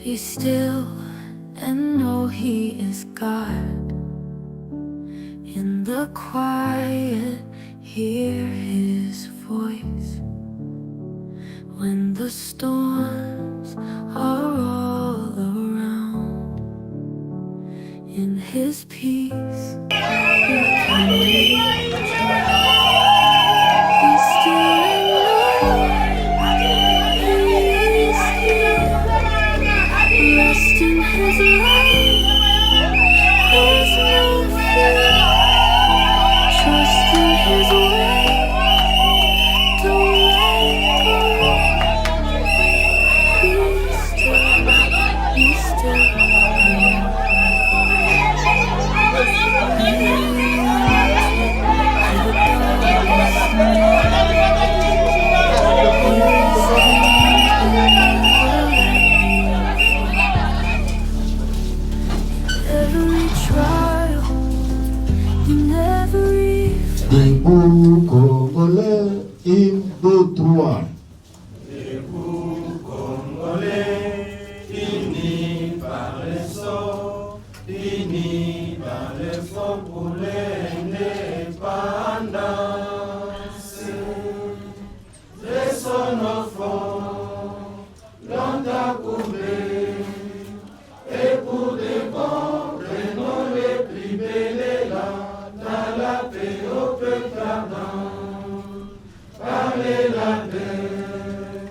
Be still and know He is God. In the quiet, hear His voice. When the storms are all around, in His peace you can rejoice. Be still and know He is here. Rest in His light, there's no fear. Trust in His way, don't let go. Be still, be still. Every trial, in every Debout Congolais, une, deux, trois. Debout Congolais, unis par les sorts, unis par l'effort pour l'indépendance. Laissons nos fonds longtemps couler, et pour de bon, prenons les plus belles là, dans la paix au peuple ardent. Parlez la paix,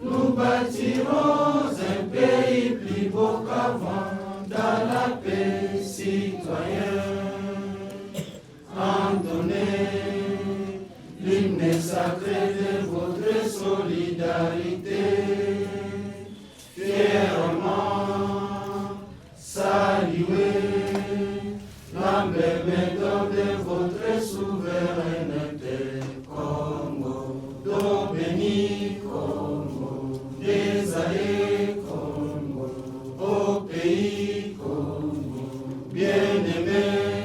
nous bâtirons un pays plus beau qu'avant, dans la paix citoyenne. Entonnez l'hymne sacré de votre solidarité, fièrement saluez l'emblème d'or de votre souveraineté. Congo, do béni Congo, désalé Congo, au pays Congo, bien-aimé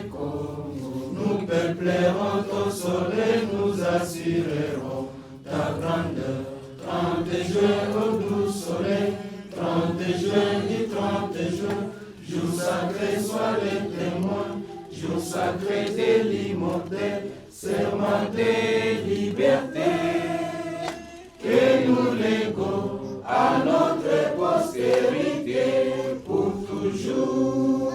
Congo, nous peuplerons ton soleil, nous assurerons ta grandeur. 30 juin au doux soleil, 30 juin et 30 juin, jour sacré soit les témoins, jour sacré de l'immortel, serment de liberté, que nous légons à notre postérité pour toujours.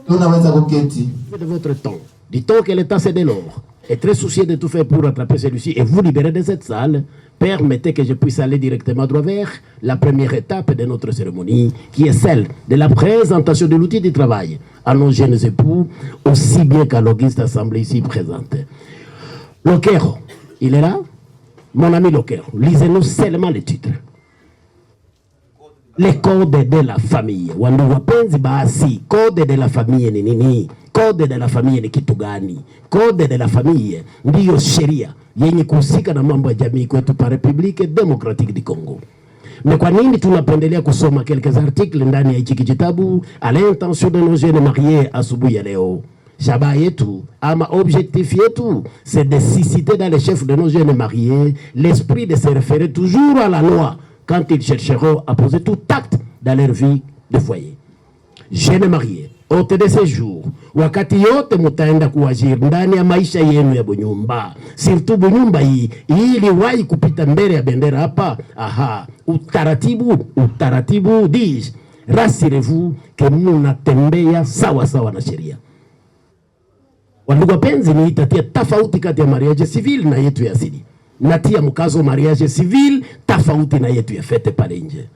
Tunaweza kuketi. De votre temps, du temps que l'État cède l'or, est très soucieux de tout faire pour rattraper celui-ci et vous libérer de cette salle, permettez que je puisse aller directement droit vers la première étape de notre cérémonie, qui est celle de la présentation de l'outil du travail à nos jeunes époux, aussi bien qu'à l'auguste assemblée ici présente. Lokero, il est là? Mon ami Lokero, lisez-nous seulement le titre. Les codes de la famille. Wandu wapenzi basi, code de la famille ni nini? Code de la famille ni kitu gani? Code de la famille ndiyo sheria yenye kuhusika na mambo ya jamii kwetu pa Republique Démocratique du Congo. Mais kwa nini tunapendelea kusoma quelques articles ndani ya hiki kitabu à l'intention de nos jeunes mariés asubuhi ya leo? Shabaha yetu ama objectif yetu, c'est de susciter dans les chefs de nos jeunes mariés l'esprit de se référer toujours à la loi quand ils chercheront à poser tout acte dans leur vie de foyer. Jeunes mariés, hôtes de séjour, wakati yote mutaenda kuajiri ndani ya maisha yenu ya bunyumba, surtout bunyumba hii iliwahi kupita mbele ya bendera hapa. Aha, utaratibu dis, rassurez-vous que munatembea sawa sawa na sheria. Wandugu wapenzi, ni itatia tofauti kati ya mariage civil na yetu ya asili. Natia mkazo mariage civil tofauti na yetu ya fete pale nje.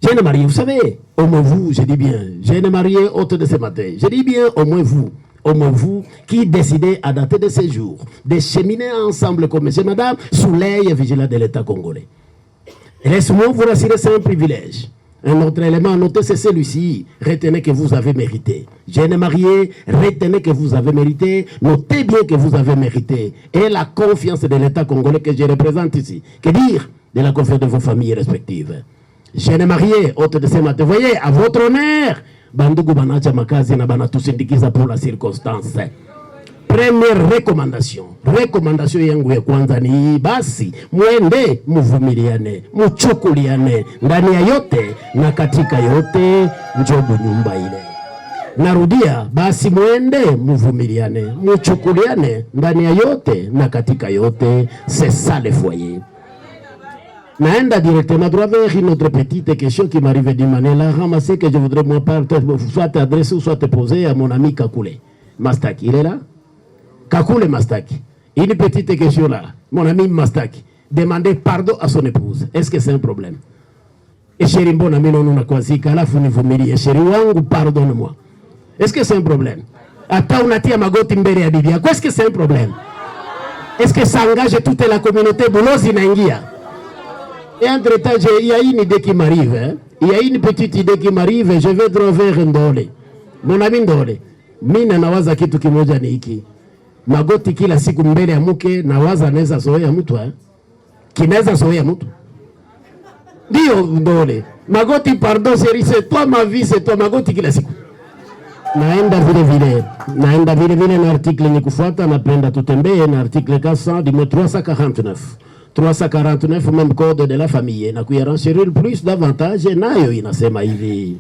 Jeune marié, vous savez, au moins vous, je dis bien, jeune marié hôte de ce matin, je dis bien au moins vous qui décidez à dater de ces jours, de cheminer ensemble comme monsieur, madame, sous l'œil vigilant de l'État congolais. Et laisse-moi vous rassurer, c'est un privilège. Un autre élément à noter, c'est celui-ci. Retenez que vous avez mérité. Jeune marié, retenez que vous avez mérité. Notez bien que vous avez mérité. Et la confiance de l'État congolais que je représente ici. Que dire de la confiance de vos familles respectives? Jeune marié, hôte de ce matin, voyez, à votre honneur, bandugu banacha makazi na banatusindikiza pour la circonstance. Première recommandation yangu ya kwanza ni basi mwende muvumiliane, muchukuliane ndani ya yote na katika yote, njobu nyumba ile. Narudia, basi mwende muvumiliane, muchukuliane ndani ya yote na katika yote, c'est ça le foyer. Naenda directement droit vers une autre petite question qui m'arrive d'une manière ramassée que je voudrais moi soit adresser ou soit poser à mon ami Kakule Mastaki. Il est là? Kakule Mastaki. Une petite question là. Mon ami Mastaki. Demander pardon à son épouse. Est-ce que c'est un problème? Et chéri mbona mimi naona kwazika alafu nivumilie. Chéri wangu pardonne-moi. Est-ce que c'est un problème? Hata unatia magoti mbele ya bibi yako. Est-ce que c'est un problème? Est-ce que ça engage toute la communauté bulozi inaingia? Et entre-temps, il y a une idée qui m'arrive. Hein? Il y a une petite idée qui m'arrive. Je vais droit vers Ndole. Mon ami Ndole. Mimi nawaza kitu kimoja ni hiki. Magoti kila siku mbele ya mke nawaza naweza zoea mtu eh? Kinaweza zoea mtu. Ndio Ndole. Magoti pardon c'est toi ma vie, c'est toi magoti kila siku. Naenda vile vile na article ni kufuata, napenda tutembee na article 400 du mot 349 même code de la famille na kuyarenchérir plus davantage nayo inasema hivi.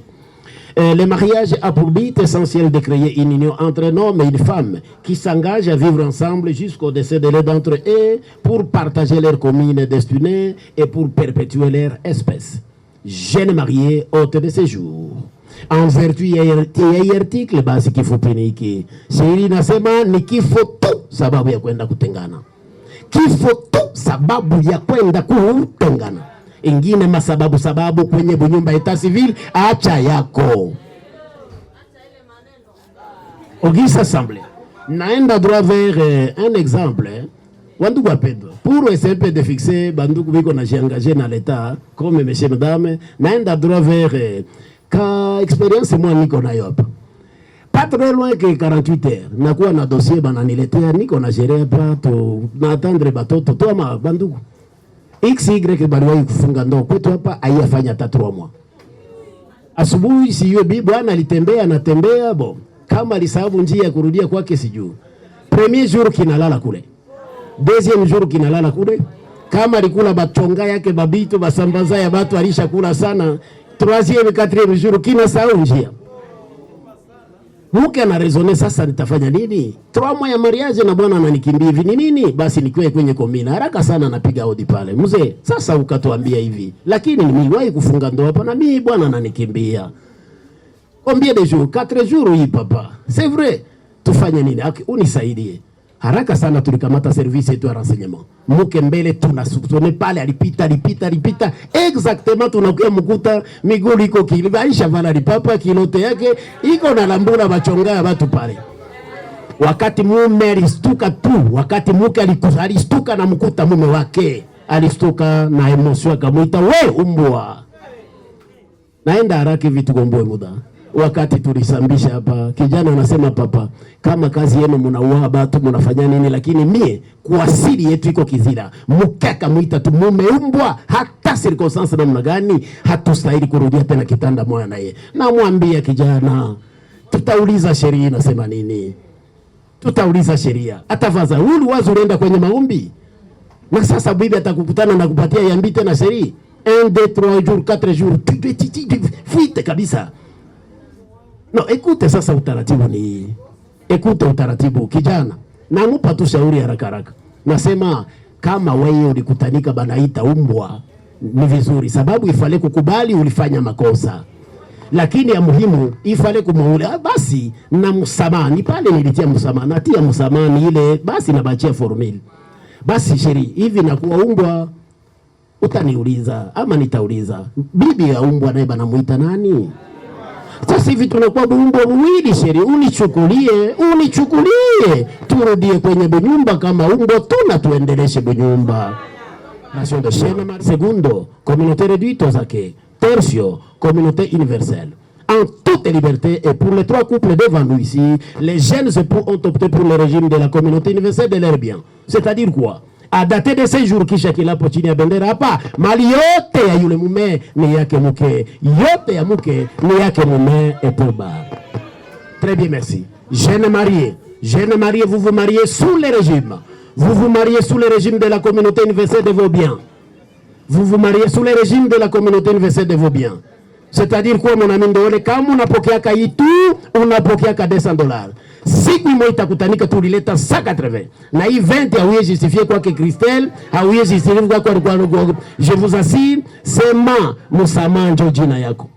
Le mariage a pour but essentiel de créer une union entre un homme et une femme qui s'engagent à vivre ensemble jusqu'au décès de l'un d'entre eux pour partager leur commune destinée et pour perpétuer leur espèce. Jeunes mariés, hôtes de séjour. En vertu ya article basi kifo piniki. Sheria inasema ni kifo tu sababu ya kwenda kutengana. Kifo tu sababu ya kwenda kutengana. Ingine masababu kwenye bunyumba eta civil acha yako. Auguste Assemblée. Naenda droit vers un exemple. Wandugu wapendwa, pour essayer de fixer bandugu biko na jiengagé na l'État comme monsieur madame, naenda droit vers ka expérience moi niko nayo hapa. Pas très loin que 48 heures. Nakuwa na dossier bananiletea niko na gérer hapa to na attendre batoto to ama bandugu. XY baliwahi kufunga ndoa kwetu hapa haiyafanya hata 3 mois. Asubuhi siyo bibi bwana alitembea anatembea bo. Kama alisababu njia ya kurudia kwake sijui. Premier jour kinalala kule. Deuxième jour kinalala kule. Kama alikula bachonga yake babito basambaza ya batu alishakula sana. Troisième, quatrième jour kinasahau njia. Mke anarezone sasa nitafanya nini? 3 mois ya mariage na bwana ananikimbia hivi ni nini? Basi nikiwe kwenye komina. Haraka sana napiga hodi pale. Mzee, sasa ukatuambia hivi. Lakini niliwahi kufunga ndoa hapa na mimi bwana ananikimbia. Combien de jours? 4 jours oui papa. C'est vrai. Tufanye nini? Unisaidie. Haraka sana tulikamata service yetu ya renseignement. Mke mbele tunasutone pale alipita. Exactement tunakuya mkuta miguu iko kilibaisha vala lipapa kilote yake iko na lambula bachonga ya watu pale. Wakati mume alistuka tu, wakati mke alistuka na mkuta mume wake, alistuka na emotion akamuita we umbwa. Naenda haraka vitu gomboe muda. Wakati tulisambisha hapa, kijana anasema papa, kama kazi yenu mnaua watu mnafanya nini, lakini mie kwa asili yetu iko kizira. Mkaka muita tu mume umbwa, hata circumstance namna gani hatustahili kurudia tena kitanda moja na yeye. Na mwambia kijana, tutauliza sheria inasema nini? Tutauliza sheria. Atavaza hulu wazo unaenda kwenye maombi. Na sasa bibi atakukutana na kupatia yambite na sheria. 1 2 3 jours 4 jours. Fuite kabisa. No, ekute sasa utaratibu ni ekute utaratibu kijana. Na mupa tu shauri haraka. Nasema kama wewe ulikutanika banaita umbwa ni vizuri sababu ifale kukubali ulifanya makosa. Lakini ya muhimu ifale kumuule basi na msamani pale nilitia msamani natia msamani ile basi nabachia formula. Basi sheri hivi nakuwa umbwa utaniuliza ama nitauliza bibi ya umbwa naye banamuita nani? Sasa hivi tunakuwa umbwa mwili sheri unichukulie turudie kwenye bunyumba kama umbwa tuna tuendeleshe bunyumba. Nation de chaîne. Segundo, communauté réduite aux acquis. Tertio, communauté universelle. En toute liberté et pour les 3 couples devant nous ici, les jeunes époux ont opté pour le régime de la communauté universelle de leurs biens. C'est-à-dire quoi? A dater de ces jours kisha kila pochini ya bendera hapa, mali yote ya yule mume ni yake mke, yote ya mke ni yake mume epoba. Très bien, merci. Jeune marié, Jeunes mariés, vous vous mariez sous le régime. Vous vous mariez sous le régime de la communauté universelle de vos biens. Vous vous mariez sous le régime de la communauté universelle de vos biens. C'est-à-dire quoi, mon ami Ndole, kama unapokeaka itu, unapokeaka $200. Siku imo itakutanika tulileta 180. Na hii 20 hauye justifier kwa Christelle, hauye justifier kwa je vous assure, sema musama njo jina yako.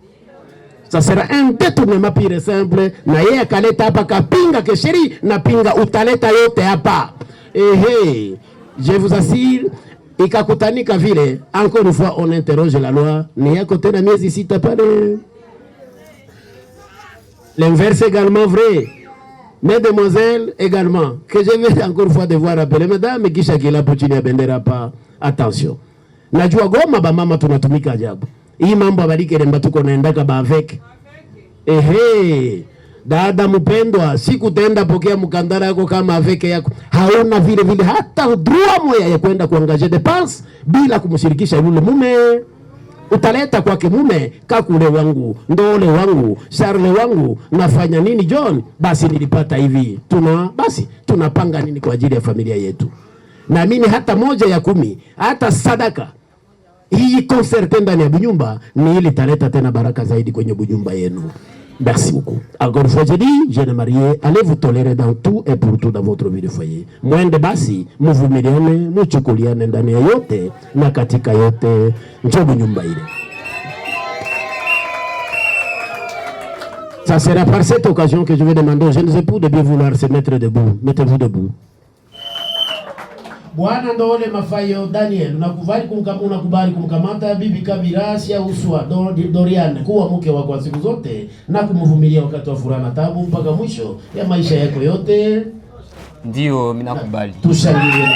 Ça sera un détournement pire et simple. Na yeye akaleta hapa kapinga kesheri na pinga utaleta yote hapa. Je vous assure, ikakutanika vile, encore une fois on interroge la loi, ni yako tena miezi sita pale. L'inverse également vrai. Mesdemoiselles également, que je vais encore une fois devoir rappeler, mesdames, kisha kila pochini ya bendera pa, attention. Najua Goma ba mama tunatumika ajabu. Hii mambo abalike remba tuko naendaka ba avec. Dada mpendwa, siku tenda pokea mkandara yako kama aveke yako. Hauna vile vile hata droit moya ya kwenda kuangaje dépense bila kumshirikisha yule mume. Utaleta kwake mume, kakule wangu, Ndole wangu, Charles wangu, nafanya nini John? Basi nilipata hivi. Basi tunapanga nini kwa ajili ya familia yetu. Na mimi hata moja ya 10, hata sadaka hii concert ndani ya bunyumba ni ili taleta tena baraka zaidi kwenye bunyumba yenu. Merci beaucoup. Encore une fois, je dis, jeune marié, allez vous tolérer dans tout et pour tout dans votre vie de foyer. Mwende basi, muvumiliane, muchukuliane ndani ya yote na katika yote, njobu nyumba ile. Ça sera par cette occasion que je vais demander aux jeunes époux de bien vouloir se mettre debout. Mettez-vous debout. Bwana Ndole Mafayo Daniel, unakubali kumkamata bibi Kabira Siauswa Dorian kuwa mke wako kwa siku zote na kumvumilia wakati wa furaha na taabu mpaka mwisho ya maisha yako yote? Ndio, mimi nakubali. Tushangilie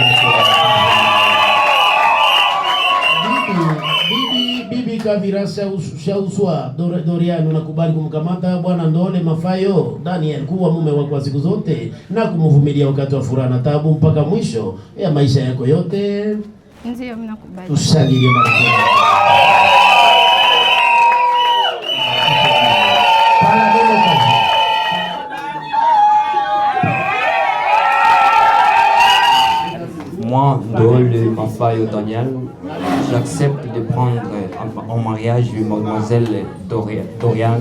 bibi Kabira Siauswa Dorian, unakubali kumkamata bwana Ndole Mafayo Daniel kuwa mume wako kwa siku zote na kumvumilia wakati wa furaha na taabu mpaka mwisho ya maisha yako yote? Ndio, mimi nakubali. Tushangilie Moi, Ndole Mafayo Daniel, j'accepte de prendre en mariage mademoiselle Dorian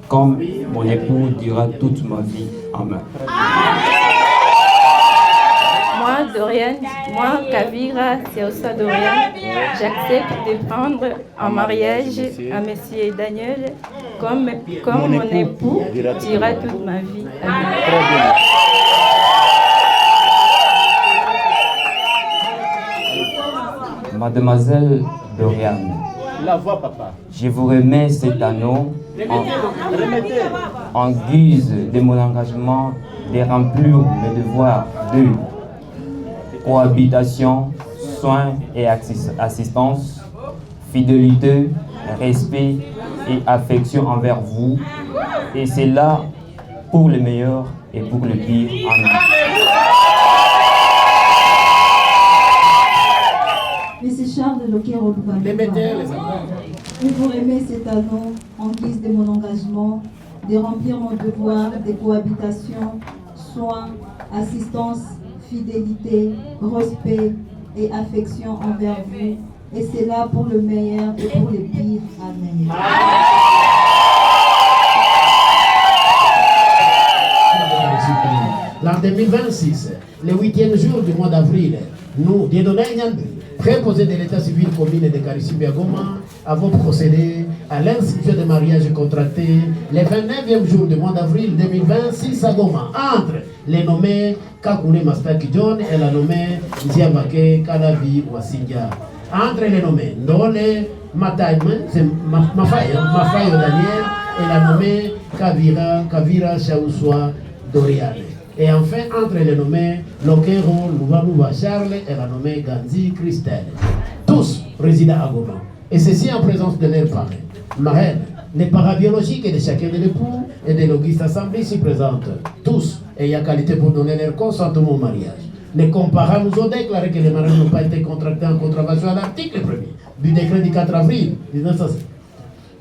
comme mon époux durant toute ma vie. Amen. Moi, Kavira Siauswa Dorian, j'accepte de prendre en mariage à monsieur Daniel comme mon époux durant toute ma vie. Amen. Mademoiselle Dorian, je vous remets cet anneau en guise de mon engagement de remplir mes devoirs de cohabitation, soins et assistance, fidélité, respect et affection envers vous, et c'est là pour le meilleur et pour le pire. Amen. Monsieur Charles de Lokero je vous remets cet anneau en guise de mon engagement de remplir mon devoir de cohabitation, soins, assistance, fidélité, respect et affection envers vous, et c'est là pour le meilleur et pour le pire. Amen. L'an 2026, le 8e jour du mois d'avril, nous, Dieudonné Nyambe, préposé de l'état civil commune de Karissimbi à Goma, avons procédé à l'institution de mariage contracté le 29e jour du mois d'avril 2026 à Goma, entre les nommés Kakule Mastaki John et la nommée Nziambake Kalavi Wasinga. Entre les nommés Ndole Mafayo Daniel et la nommée Kavira Siauswa Dorian. Et enfin, entre les nommés Lokero Luvaluva Charles et la nommée Ganzi Christelle. Tous résident à Goma. Et ceci en présence de leurs parents, marraines, les parents biologiques de chacun de l'époux et de l'auguste assemblée ici présente. Tous ayant qualité pour donner leur consentement au mariage. Les comparants nous ont déclaré que les mariages n'ont pas été contractés en contravention à l'article 1er du décret du 4 avril 1907.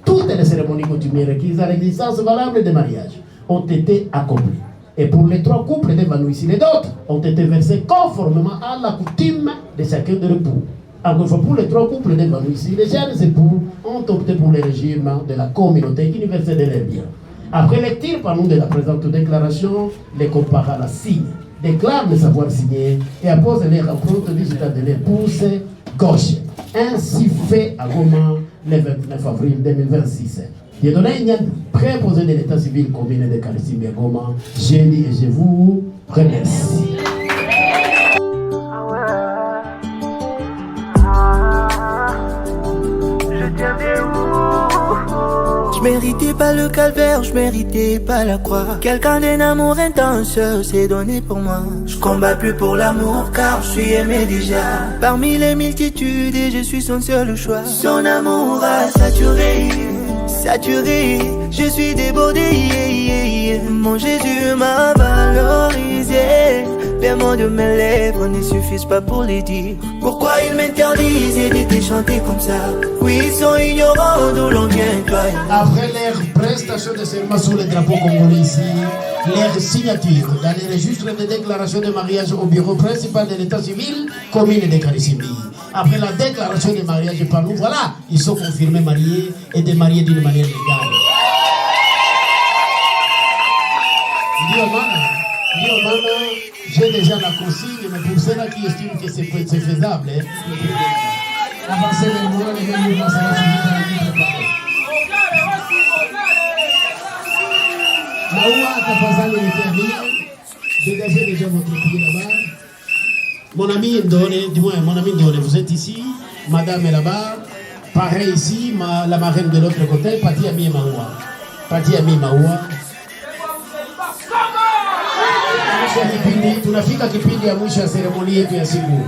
Toutes les cérémonies coutumières requises à l'existence valable des mariages ont été accomplies. Et pour les 3 couples d'évanouissés, les autres ont été versés conformément à la coutume de chacun de l'époux. Encore une fois, pour les 3 couples d'évanouissés, les jeunes époux ont opté pour le régime de la communauté universelle de leurs biens. Après lecture par nous de la présente déclaration, les comparants signent, déclarent de savoir signer et apposent les rencontres digitales de l'épouse gauche. Ainsi fait à Goma le 29 avril 2026. Dieudonné Nyadi, préposé de l'état civil commune de Karissimbi Goma, je lis et je vous remercie. Je méritais pas le calvaire, je méritais pas la croix. Quelqu'un d'un amour intense s'est donné pour moi. Je combats plus pour l'amour car je suis aimé déjà. Parmi les multitudes et je suis son seul choix. Son amour a saturé, je suis débordé. Mon Jésus m'a valorisé. Les mots de mes lèvres ne suffisent pas pour les dire. Pourquoi ils m'interdisent de te chanter comme ça? Oui, ils sont ignorants d'où l'on vient, toi. Après leur prestation de serment sous le drapeau congolais ici, leur signature dans les registres de déclaration de mariage au bureau principal de l'état civil, commune de Karissimbi. Après la déclaration de mariage par nous, voilà, ils sont confirmés mariés et démariés d'une manière légale. Dio Mama, j'ai déjà la consigne, mais pour ceux-là qui estiment que c'est faisable, avancez les mois, les mêmes mouvements, ça va suffire à nous préparer. Maoua, Tafazal et Termine, dégagez déjà votre pied là-bas. Mon ami Ndone, du moins mon ami Ndone, vous êtes ici, madame est là-bas, pareil ici, la marraine de l'autre côté, Pati Ami Maoua. Pati Ami Maoua. Tunafika kipindi ya mwisho ya seremoni yetu ya siku.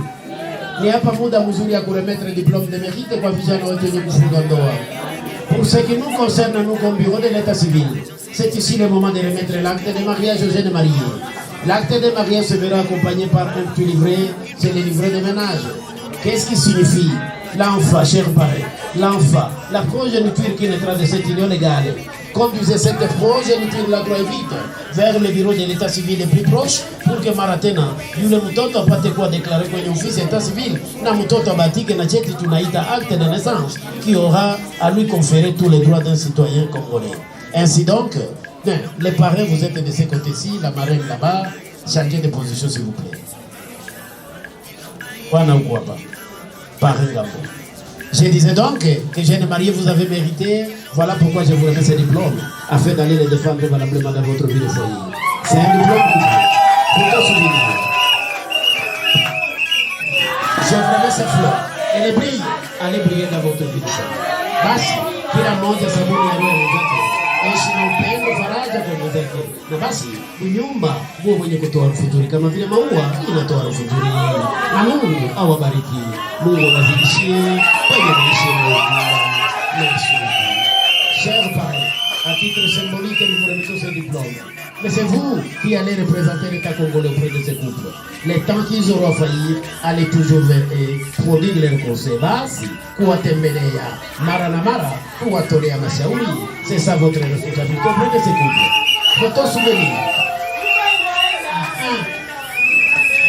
Ni hapa muda mzuri ya kuremettre diplôme de mérite kwa vijana wote wenye kufunga ndoa. Pour ce qui nous concerne, nous comme bureau de l'état civil, c'est ici le moment de remettre l'acte de mariage aux jeunes mariés. L'acte de mariage se verra accompagné par un petit livret, c'est le livret de ménage. Qu'est-ce qui signifie? L'enfant, cher parrain, l'enfant, la progéniture qui naîtra de cette union légale. Conduisez cette progéniture la droit vite vers le bureau de l'état civil le plus proche pour que Maratena, yule mtoto apate kuwa déclaré kwenye ofisi ya état civil na mtoto abatike na cheti tunaita acte de naissance qui aura à lui conférer tous les droits d'un citoyen congolais. Ainsi donc, les parrains vous êtes de ce côté-ci, la marraine là-bas, changez de position s'il vous plaît. Wana ou quoi pas? Parrain Gambo. Je disais donc que jeune marié, vous avez mérité. Voilà pourquoi je vous remets ce diplôme, afin d'aller les défendre valablement dans votre vie de foyer. C'est un diplôme pour tout souligner. Je vous remets ces fleurs. Elle brille. Allez briller dans votre vie de foyer. Basi, kila mmoja sabuni ya roho yake. Ishi na upendo, faraja kwa mwenzake. Na basi, nyumba huwa mwenye kutoa alfajiri kama vile maua inatoa alfajiri. Na Mungu awabariki. Mungu awazidishie kwenye maisha yenu. Merci. Chers parents, à titre symbolique, nous vous remettons ce diplôme. Mais c'est vous qui allez représenter l'État congolais auprès de ces couples. Les temps qu'ils auront failli, allez toujours vers eux, produire leur conseil. Basi, kuwatembelea mara na mara, kuwatolea mashauri. C'est ça votre responsabilité auprès de ces couples. Photo souvenir.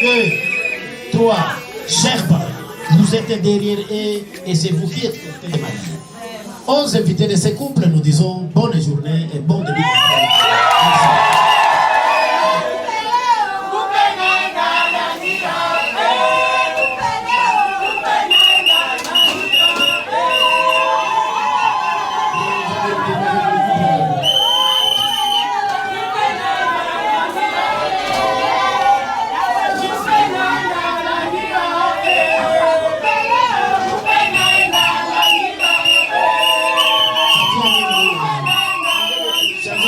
1, 2, 3. Chers parents, vous êtes derrière eux et c'est vous qui êtes portés de mariés. Aux invités de ces couples, nous disons bonne journée et bon début de Merci.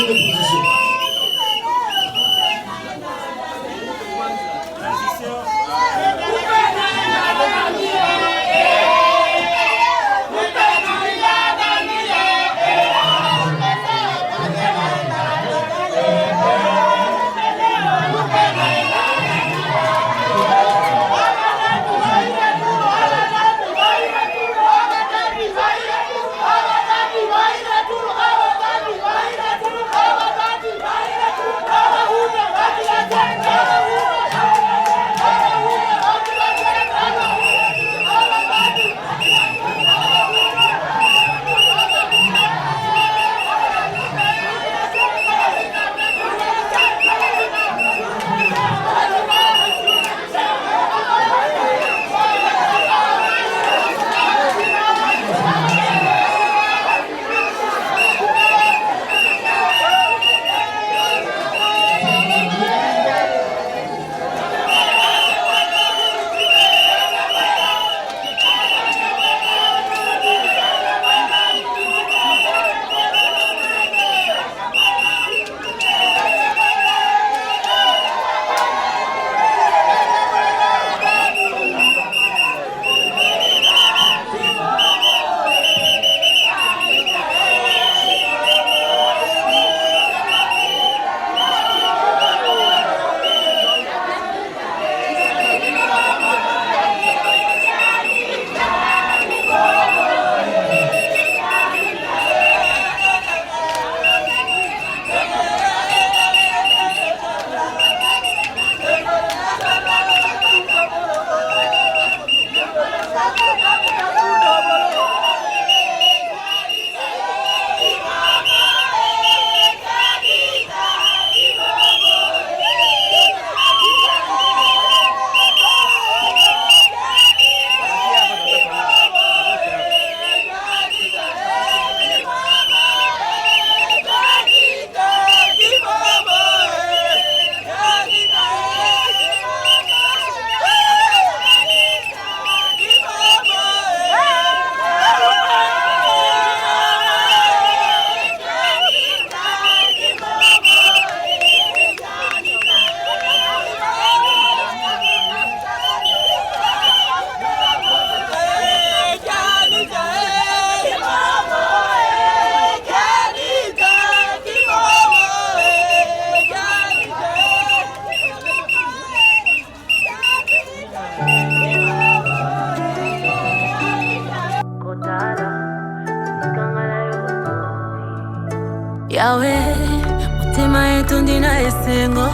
tondina esengo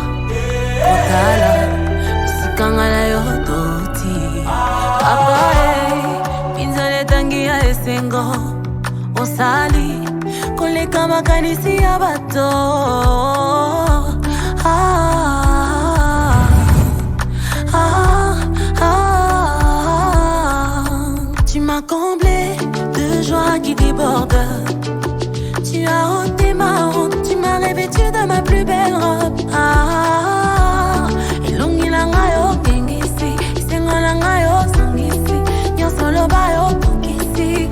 otala sikangala yo toti akoe pinzale tangia esengo osali koleka makanisi ya bato Tu m'as comblé de joie qui déborde. Tu as ôté ma honte, tu m'as revêtu de ma plus belle robe. Elongi langa yo kengisi, isengo langa yo sangisi, nyonso loba yo tokisi.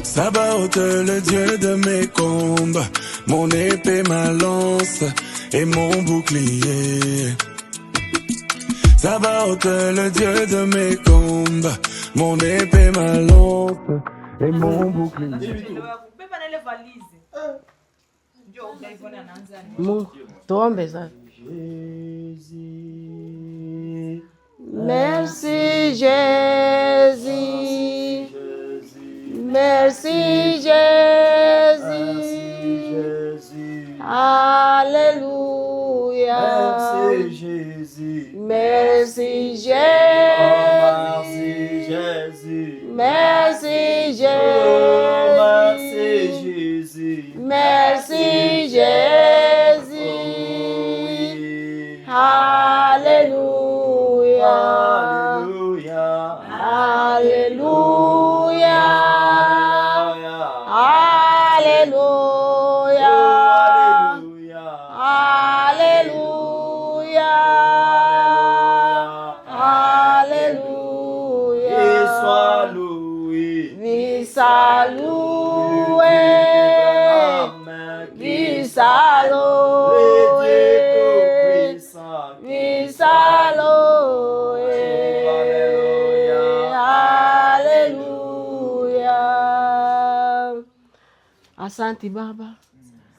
Sabaoth, le Dieu de mes combats, mon épée, ma lance et mon bouclier. Sabaoth, le Dieu de mes combats, mon épée, ma lance et mon bouclier. Tuombe sasa. Merci Jésus. Merci Jésus. Alléluia. Merci Jésus. Merci Jésus. Merci Jésus. Merci Jésus. Merci Jésus. Alléluia. Alléluia. Alléluia. Alléluia. Alléluia. Et sois loué. Visa loué. Visa loué. Visa loué. Alléluia. Asante Baba,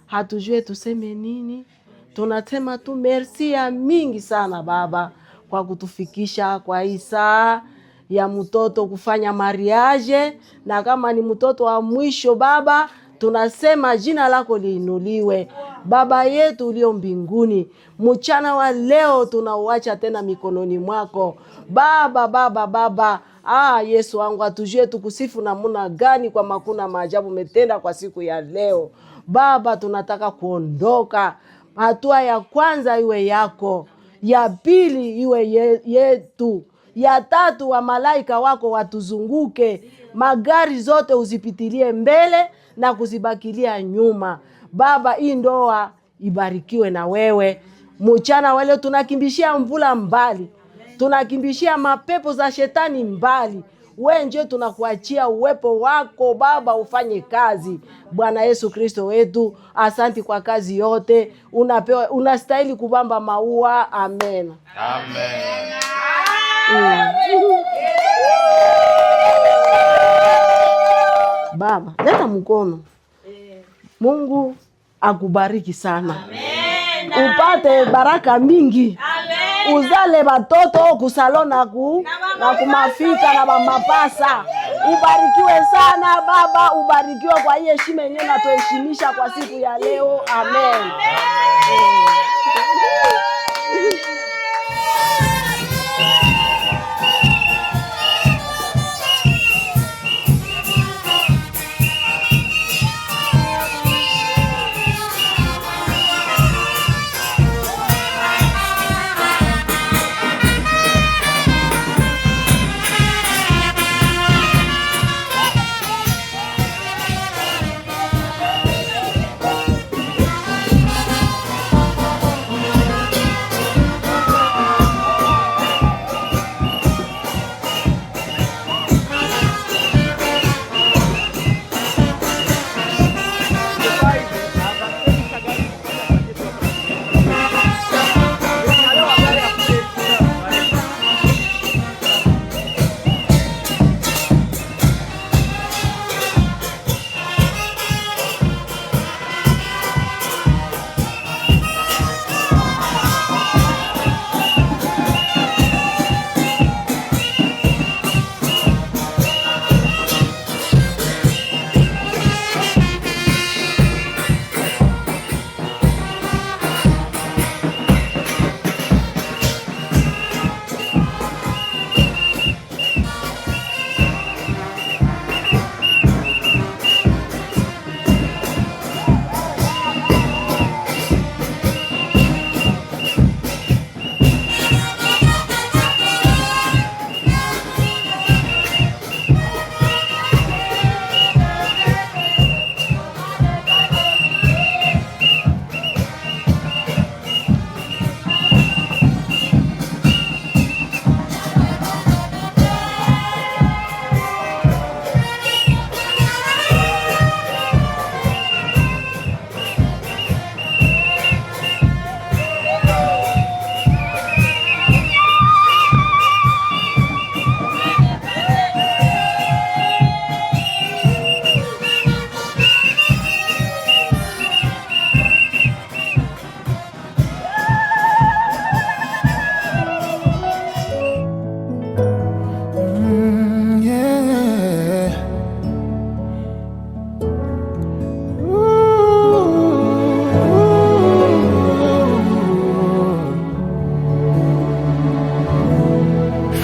hatujue tuseme nini. Tunasema tu merci ya mingi sana Baba kwa kutufikisha kwa hii saa ya mtoto kufanya mariage, na kama ni mtoto wa mwisho Baba, tunasema jina lako liinuliwe. Baba yetu ulio mbinguni, mchana wa leo tunauacha tena mikononi mwako Baba. Yesu wangu, atujue tukusifu namuna gani kwa makuna maajabu umetenda kwa siku ya leo. Baba, tunataka kuondoka. Hatua ya kwanza iwe yako, ya pili iwe yetu, ya tatu wa malaika wako watuzunguke, magari zote uzipitilie mbele na kuzibakilia nyuma. Baba, hii ndoa ibarikiwe na wewe. Mchana wale tunakimbishia mvula mbali, tunakimbishia mapepo za shetani mbali. Wewe nje tunakuachia uwepo wako Baba, ufanye kazi. Bwana Yesu Kristo wetu, asanti kwa kazi yote unapewa, unastahili kubamba maua. Amen. Amen. Baba, leta mkono. Mungu akubariki sana. Amen. Upate baraka mingi. Amen. Uzale batoto kusalona na kumafika na mapasa. Ubarikiwe sana Baba, ubarikiwe kwa hii heshima yenyewe na tuheshimisha kwa siku ya leo. Amen.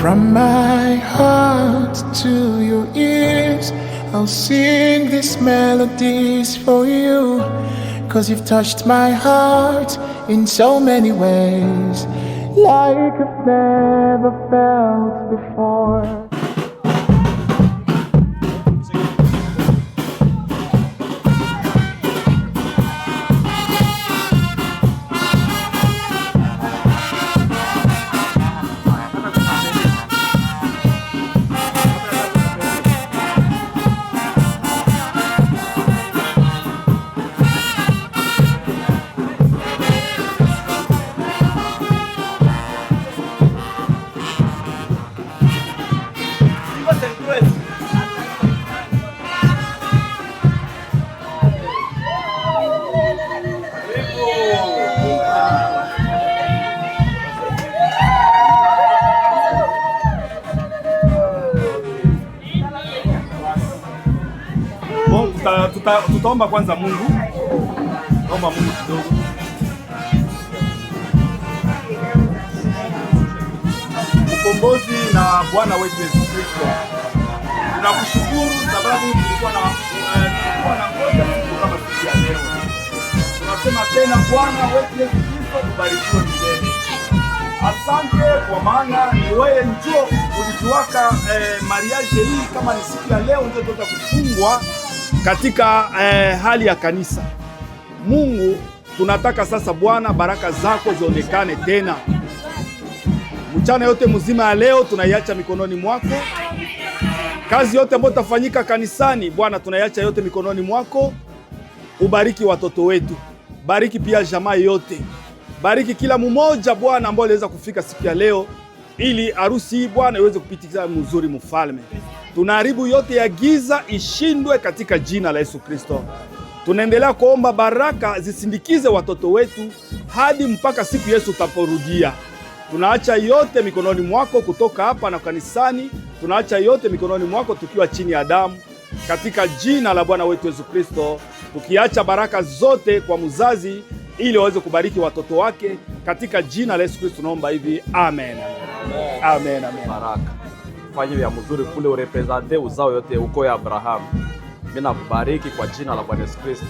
From my heart to your ears, I'll sing these melodies for you. 'Cause you've touched my heart in so many ways, like I've never felt before. Tutaomba kwanza Mungu. Omba Mungu kidogo. Mkombozi na Bwana wetu Yesu Kristo, Kristo. Tunakushukuru sababu tulikuwa na ngoja siku kama siku ya leo. Tunasema tena Bwana wetu Yesu Kristo ubarikiwe milele. Asante kwa maana ni wewe njoo ulituwaka mariage hii kama ni siku ya leo ndio tutatoka kufungwa katika hali ya kanisa. Mungu, tunataka sasa Bwana baraka zako zionekane tena. Mchana yote mzima ya leo tunaiacha mikononi mwako. Kazi yote ambayo tafanyika kanisani Bwana tunaiacha yote mikononi mwako. Ubariki watoto wetu. Bariki pia jamaa yote. Bariki kila mmoja Bwana ambaye aliweza kufika siku ya leo ili harusi hii Bwana iweze kupitika mzuri mfalme. Tunaharibu yote ya giza ishindwe katika jina la Yesu Kristo. Tunaendelea kuomba baraka zisindikize watoto wetu hadi mpaka siku Yesu utaporudia. Tunaacha yote mikononi mwako kutoka hapa na kanisani. Tunaacha yote mikononi mwako tukiwa chini ya damu katika jina la Bwana wetu Yesu Kristo. Tukiacha baraka zote kwa mzazi ili waweze kubariki watoto wake katika jina la Yesu Kristo tunaomba hivi. Amen. Amen. Amen. Baraka. Fanye vya mzuri kule urepresente uzao yote uko ya Abrahamu. Mimi nakubariki kwa jina la Bwana Yesu Kristo.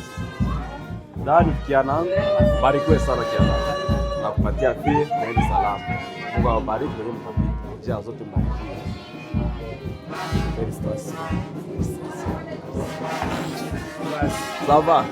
Ndani kiana barikiwe sana kiana. Nakupatia pia na salama. Mungu awabariki kwa mtapita. Njia zote mbarikiwe. Kristus. Sava.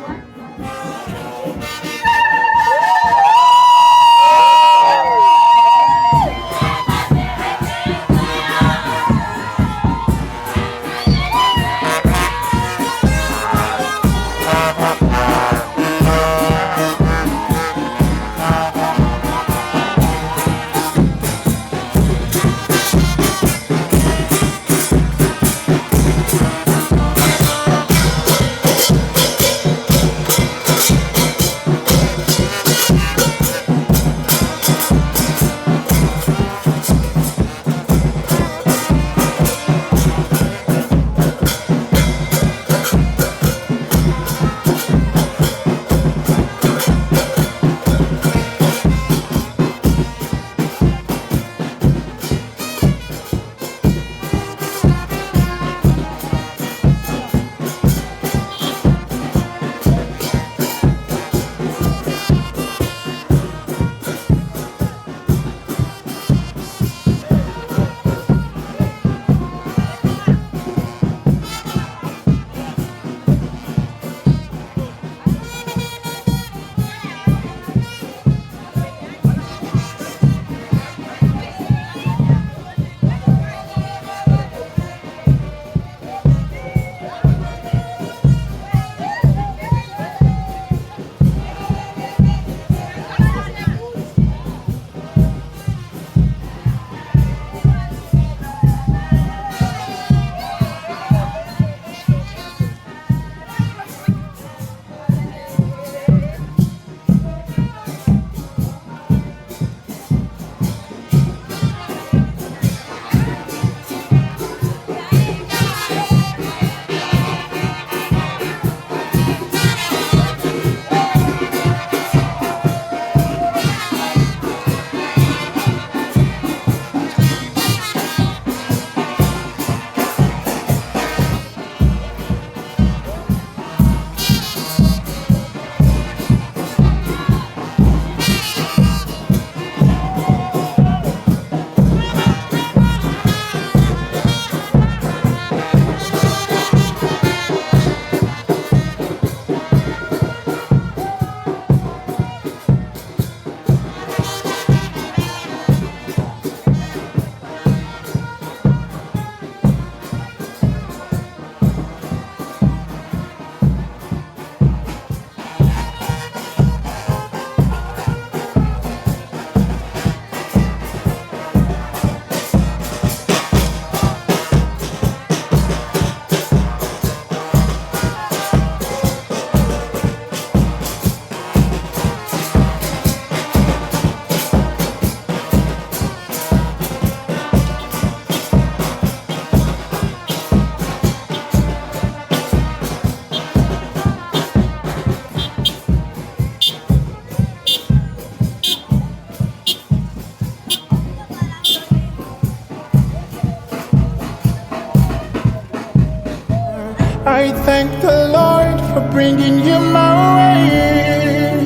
thank the Lord for bringing you my way,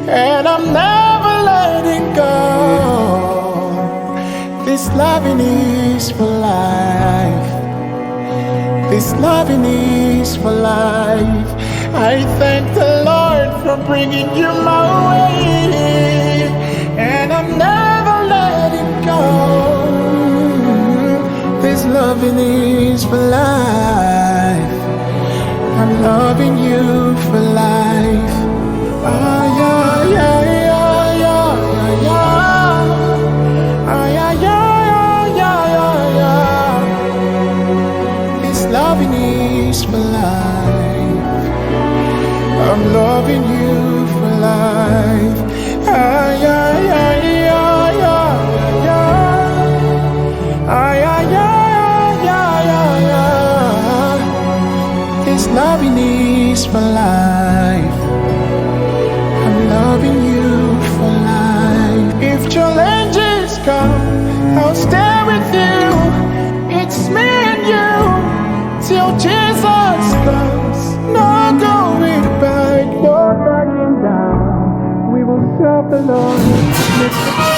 and I'm never letting go. This loving is for life. This loving is for life. I thank the Lord for bringing you my way, and I'm never letting go. This loving is for life. I'm loving you for life. Ah, yeah, yeah, yeah, yeah, yeah, yeah. Ah, yeah, yeah, yeah, yeah, yeah. This loving is for life. I'm loving you for life. Ah, yeah, yeah, yeah, yeah, yeah. Ah, yeah, yeah, yeah, yeah, yeah. This loving is for life. I'm loving you for life. If challenges come, I'll stay with you. It's me and you till Jesus comes. No going back, no backing down. We will serve the Lord.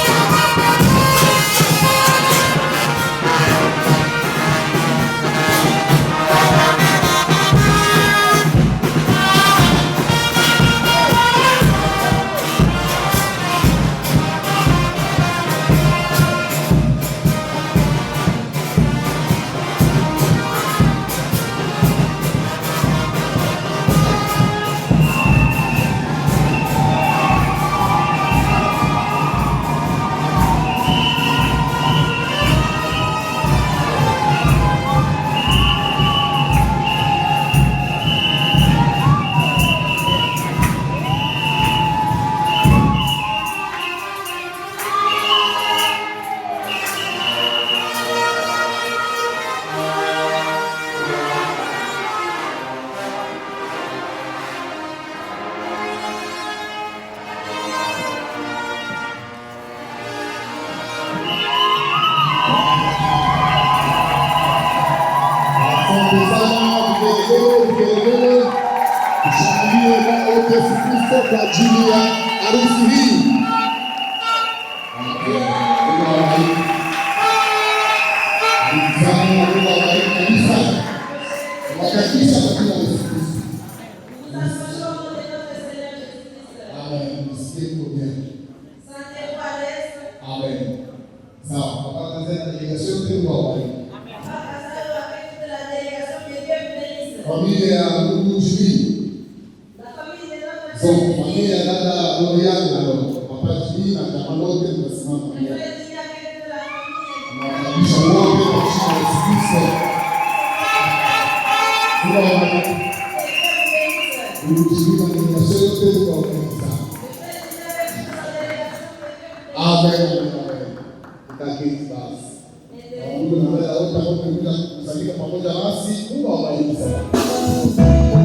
Kwa ajili ya harusi hii. Familia ya ndugu Jimmy. So, familia ya dada Lorian na Papa Jimmy na kama wote tunasimama pamoja. Nawakaribisha wote kwa jina la Yesu Kristo. Ndugu Jimmy na dada yote kwa kanisa. Amen. Tutaketi basi. Mungu na wale wote ambao tunakusanyika pamoja nasi, Mungu awabariki sana.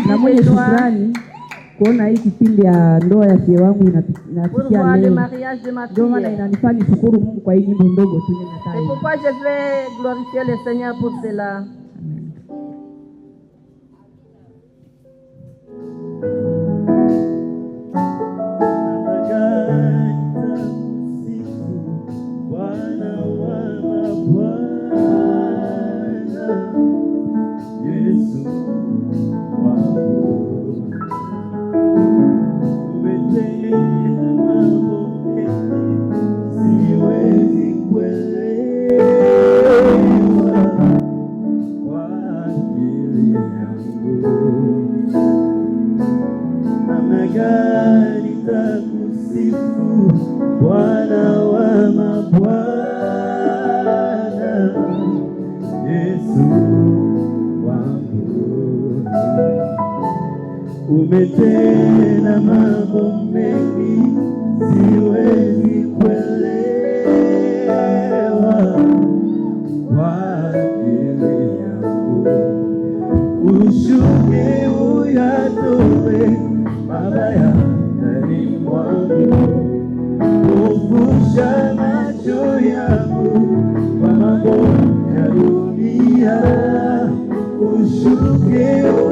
na mwenye shukrani kuona hii kipindi ya ndoa ya fie wangu inafikia leo. Ndio maana inanifanya nishukuru Mungu kwa hii nyimbo ndogo tu ninataja. C'est pourquoi je vais glorifier le Seigneur pour cela. Umetenda mambo mengi siwezi kuelewa kwa ajili yangu. Ushuke uyatoe mabaya ndani mwangu, ufusha macho yangu kwa mambo ya dunia. Ushuke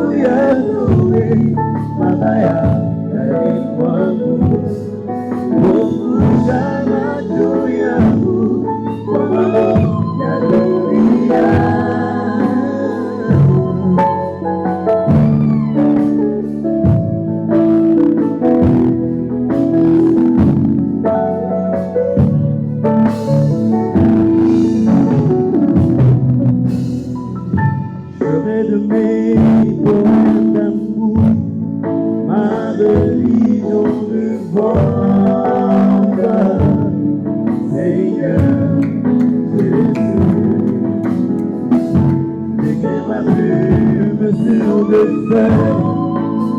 uyatoe mabaya ndani mwangu, ufusha macho yangu kwa mambo ya dunia. De mes poèmes d'amour, ma religion me vante, Seigneur Jésus. J'écris ma plume sur le feu,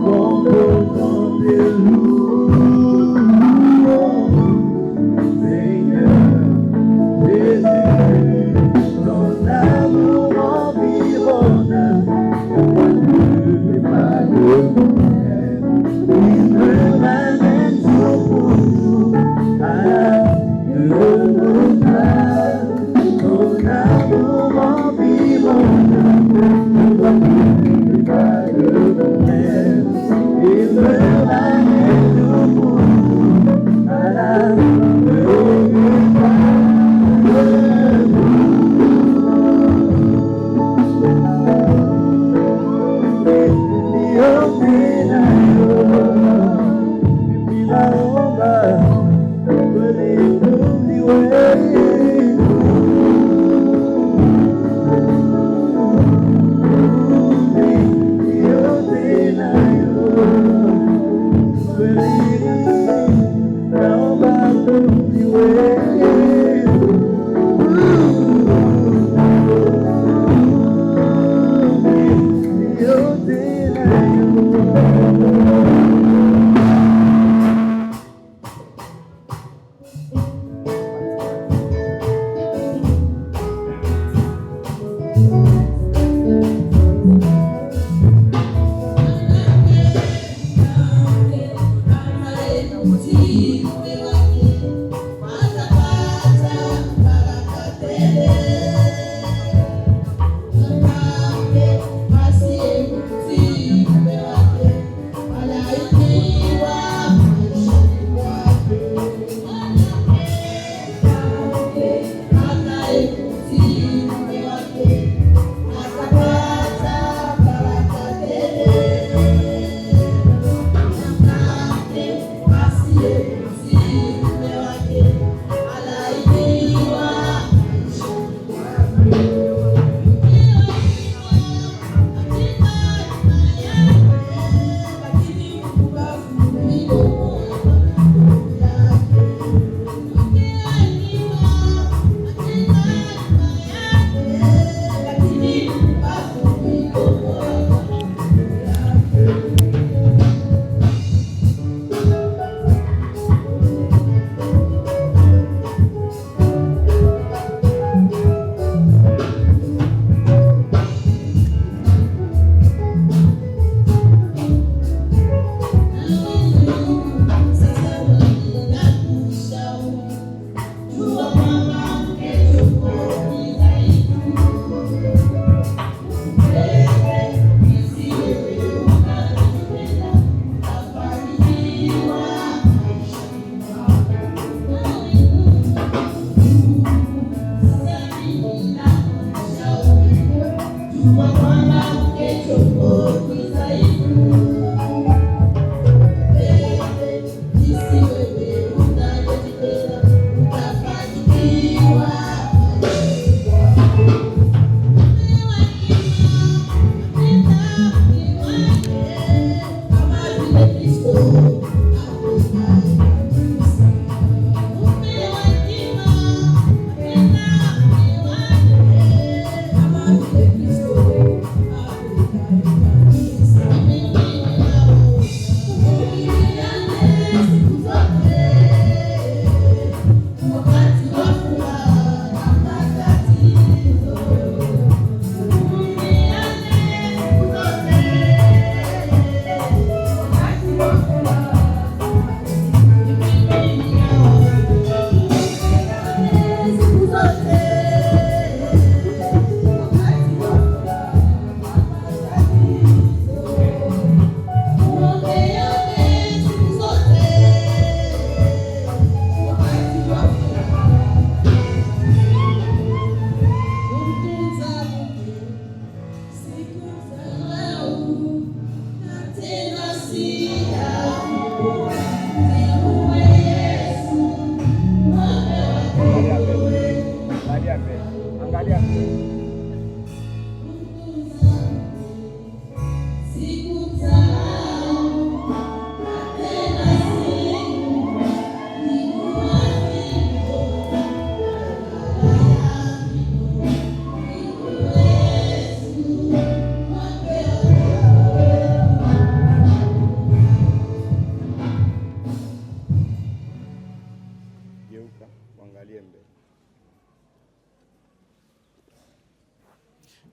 composant tes louanges, Seigneur Jésus. Ton amour m'environne, il me ramène jour pour jour à de grâce. Ton amour m'environne, ne doit plus pas de bonheur. Il me ramène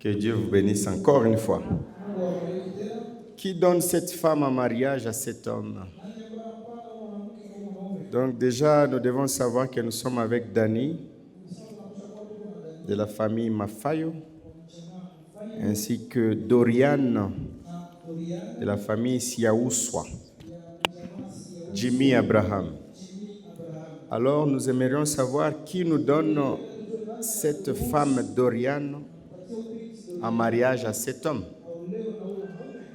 Que Dieu vous bénisse encore une fois. Qui donne cette femme en mariage à cet homme? Donc déjà, nous devons savoir que nous sommes avec Dani, de la famille Mafayo, ainsi que Doriane, de la famille Siaouswa, Jimmy Abraham. Alors, nous aimerions savoir qui nous donne cette femme Doriane en mariage à cet homme.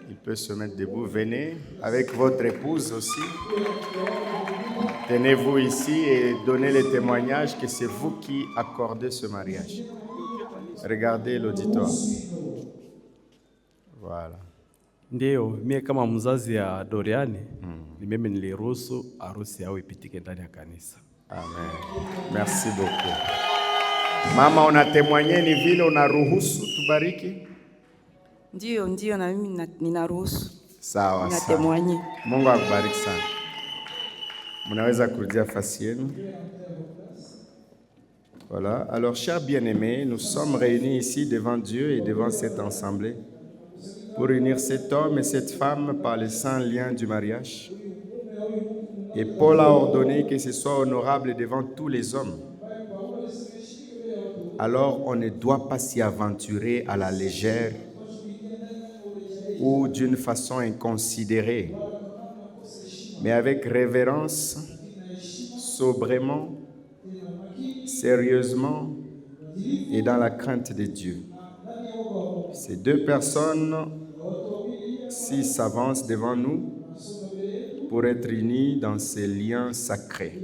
Il peut se mettre debout. Venez avec votre épouse aussi. Tenez-vous ici et donnez le témoignage que c'est vous qui accordez ce mariage. Regardez l'auditoire. Voilà. Ndio, mie kama mzazi ya Doriane, ni mimi niliruhusu harusi yao ipitike ndani ya kanisa. Amen. Merci beaucoup. Mama, on a témoigné, ni vile unaruhusu tubariki? Ndio, na mimi ninaruhusu. Sawa, na sawa. témoigner. Mungu akubariki sana. Mnaweza kurudia fasi yenu. Voilà. Alors, chers bien-aimés, nous sommes réunis ici devant Dieu et devant cette assemblée pour unir cet homme et cette femme par les saints liens du mariage. Et Paul a ordonné que ce soit honorable devant tous les hommes. Alors, on ne doit pas s'y aventurer à la légère ou d'une façon inconsidérée, mais avec révérence, sobrement, sérieusement et dans la crainte de Dieu. Ces deux personnes s'avancent devant nous pour être unis dans ces liens sacrés.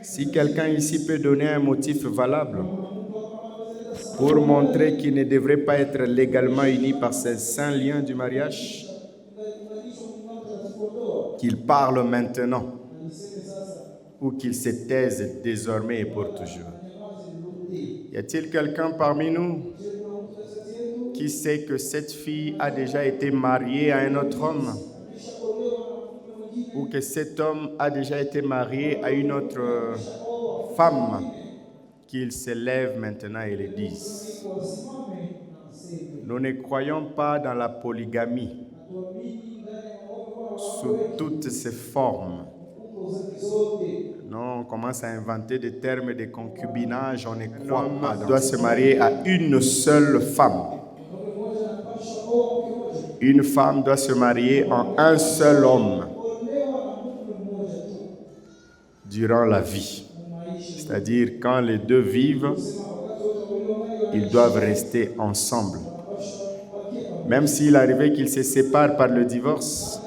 Si quelqu'un ici peut donner un motif valable pour montrer qu'il ne devrait pas être légalement uni par ces saints liens du mariage, qu'il parle maintenant ou qu'il se taise désormais et pour toujours. Y a-t-il quelqu'un parmi nous qui sait que cette fille a déjà été mariée à un autre homme ou que cet homme a déjà été marié à une autre femme, qu'il se lève maintenant et le dise? Nous ne croyons pas dans la polygamie sous toutes ses formes. Non, on commence à inventer des termes de concubinage, on ne croit pas. On doit se marier à une seule femme. Une femme doit se marier en un seul homme durant la vie. C'est-à-dire, quand les deux vivent, ils doivent rester ensemble. Même s'il arrivait qu'ils se séparent par le divorce,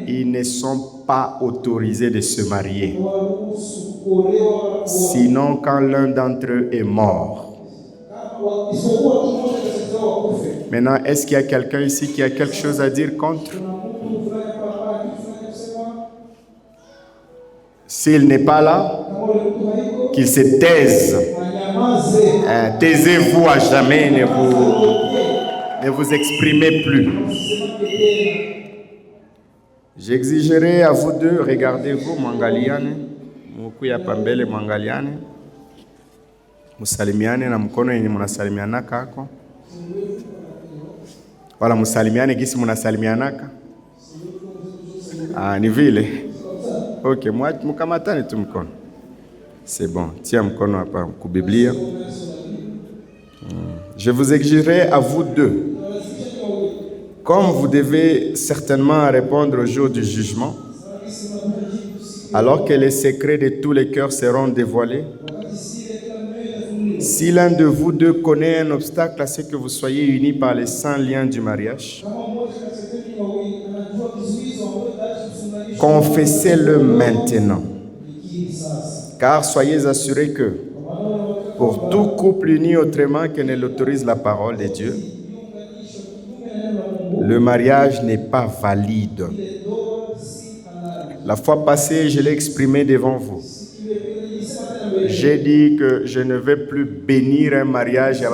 ils ne sont pas autorisés de se marier. Sinon, quand l'un d'entre eux est mort. Maintenant, est-ce qu'il y a quelqu'un ici qui a quelque chose à dire contre? S'il n'est pas là, qu'il se taise. Taisez-vous à jamais, ne vous exprimez plus. J'exigerai à vous deux, regardez-vous, mwangaliane, mukuya pambele mwangaliane, musalimiane na mkono yenye munasalimianaka ako. Wala musalimiane gisi munasalimianaka. Ni vile. Ok, mukamatane tu mkono. C'est bon, tiens mkono hapa ku Biblia. Je vous exigerai à vous deux, comme vous devez certainement répondre au jour du jugement, alors que les secrets de tous les cœurs seront dévoilés. Si l'un de vous deux connaît un obstacle à ce que vous soyez unis par les saints liens du mariage, confessez-le maintenant. Car soyez assurés que, pour tout couple uni autrement que ne l'autorise la parole de Dieu, le mariage n'est pas valide. La fois passée, je l'ai exprimé devant vous. J'ai dit que je ne vais plus bénir un mariage à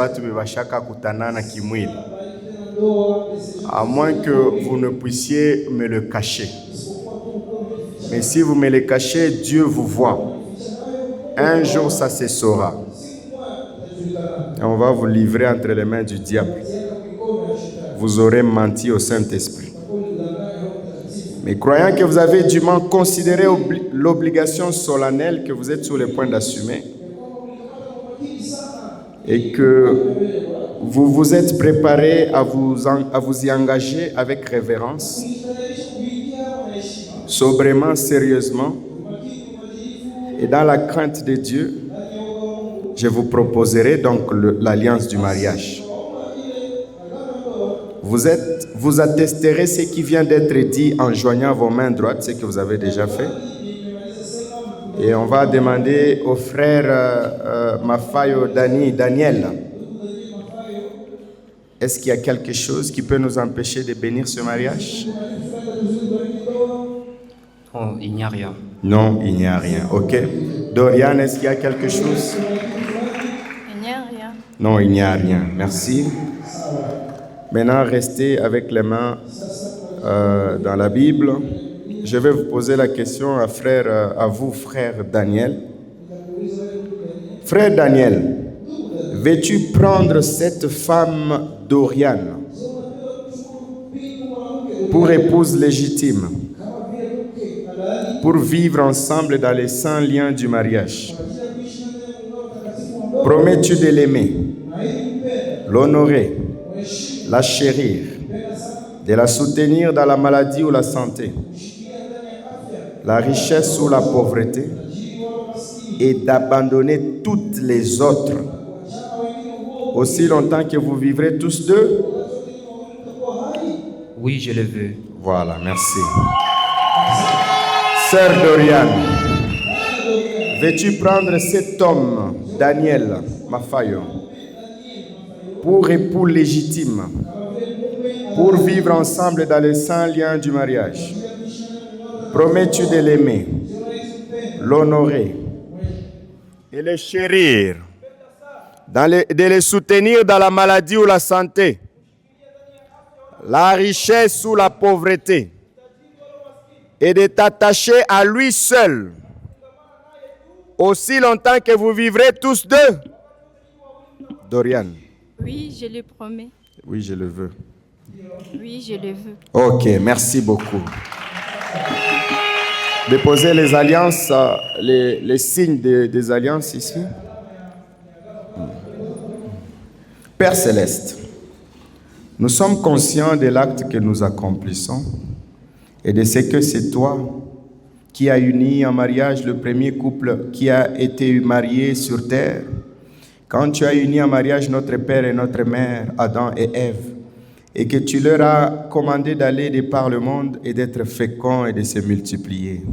moins que vous ne puissiez me le cacher. Mais si vous me le cachez, Dieu vous voit. Un jour, ça se saura. Et on va vous livrer entre les mains du diable. Vous aurez menti au Saint-Esprit. Mais croyant que vous avez dûment considéré l'obligation solennelle que vous êtes sur le point d'assumer et que vous vous êtes préparé à vous y engager avec révérence, sobrement, sérieusement et dans la crainte de Dieu, je vous proposerai donc l'alliance du mariage. Vous attesterez ce qui vient d'être dit en joignant vos mains droites, ce que vous avez déjà fait. Et on va demander au frère Mafayo Daniel, est-ce qu'il y a quelque chose qui peut nous empêcher de bénir ce mariage? Oh, il n'y a rien. Non, il n'y a rien. Ok. Dorian, est-ce qu'il y a quelque chose? Il n'y a rien. Non, il n'y a rien. Merci. Maintenant, restez avec les mains dans la Bible. Je vais vous poser la question à vous, frère Daniel. Frère Daniel, veux-tu prendre cette femme Dorian pour épouse légitime, pour vivre ensemble dans les saints liens du mariage? Promets-tu de l'aimer, l'honorer, la chérir, de la soutenir dans la maladie ou la santé, la richesse ou la pauvreté, et d'abandonner toutes les autres, aussi longtemps que vous vivrez tous deux? Oui, je le veux. Voilà, merci. Sœur Dorian, veux-tu prendre cet homme, Daniel Mafayo, pour époux légitime, pour vivre ensemble dans les saints liens du mariage? Promets-tu de l'aimer, l'honorer et le chérir, de le soutenir dans la maladie ou la santé, la richesse ou la pauvreté, et de t'attacher à lui seul, aussi longtemps que vous vivrez tous deux? Dorian. Oui, je le promets. Oui, je le veux. Oui, je le veux. Ok, merci beaucoup. Déposez les alliances, les signes des alliances ici. Père Céleste, nous sommes conscients de l'acte que nous accomplissons et de ce que c'est toi qui as uni en mariage le premier couple qui a été marié sur terre. Quand tu as uni en mariage notre père et notre mère, Adam et Ève, et que tu leur as commandé d'aller de par le monde et d'être féconds et de se multiplier.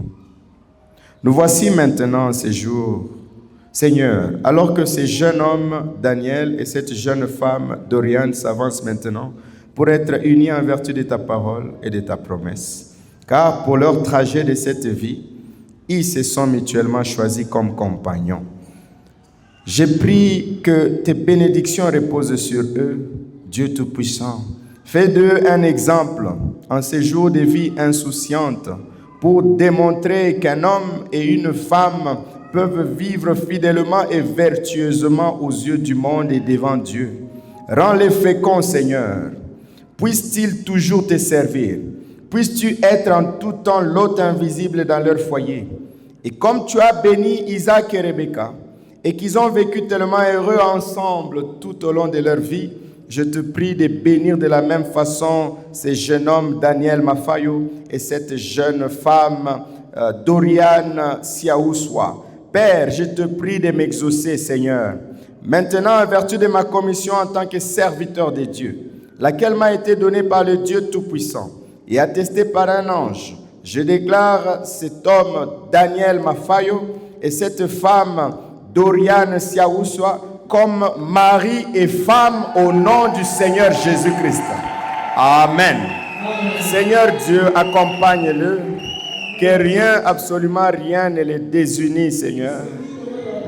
Nous voici maintenant ces jours, Seigneur, alors que ce jeune homme, Daniel, et cette jeune femme, Dorian, s'avancent maintenant pour être unis en vertu de ta parole et de ta promesse. Car pour leur trajet de cette vie, ils se sont mutuellement choisis comme compagnons. Je prie que tes bénédictions reposent sur eux, Dieu Tout-Puissant. Fais d'eux un exemple en ces jours de vie insouciante pour démontrer qu'un homme et une femme peuvent vivre fidèlement et vertueusement aux yeux du monde et devant Dieu. Rends-les féconds, Seigneur. Puisse-t-il toujours te servir. Puisses-tu être en tout temps l'hôte invisible dans leur foyer. Et comme tu as béni Isaac et Rebecca, et qu'ils ont vécu tellement heureux ensemble tout au long de leur vie, je te prie de bénir de la même façon ces jeunes hommes, Daniel Mafayo, et cette jeune femme, Dorian Siaouswa. Père, je te prie de m'exaucer, Seigneur. Maintenant, en vertu de ma commission en tant que serviteur de Dieu, laquelle m'a été donnée par le Dieu Tout-Puissant et attestée par un ange, je déclare cet homme, Daniel Mafayo, et cette femme, Dorian Siaouswa, comme mari et femme au nom du Seigneur Jésus-Christ. Amen. Seigneur Dieu, accompagne-le, que rien, absolument rien ne les désunit, Seigneur.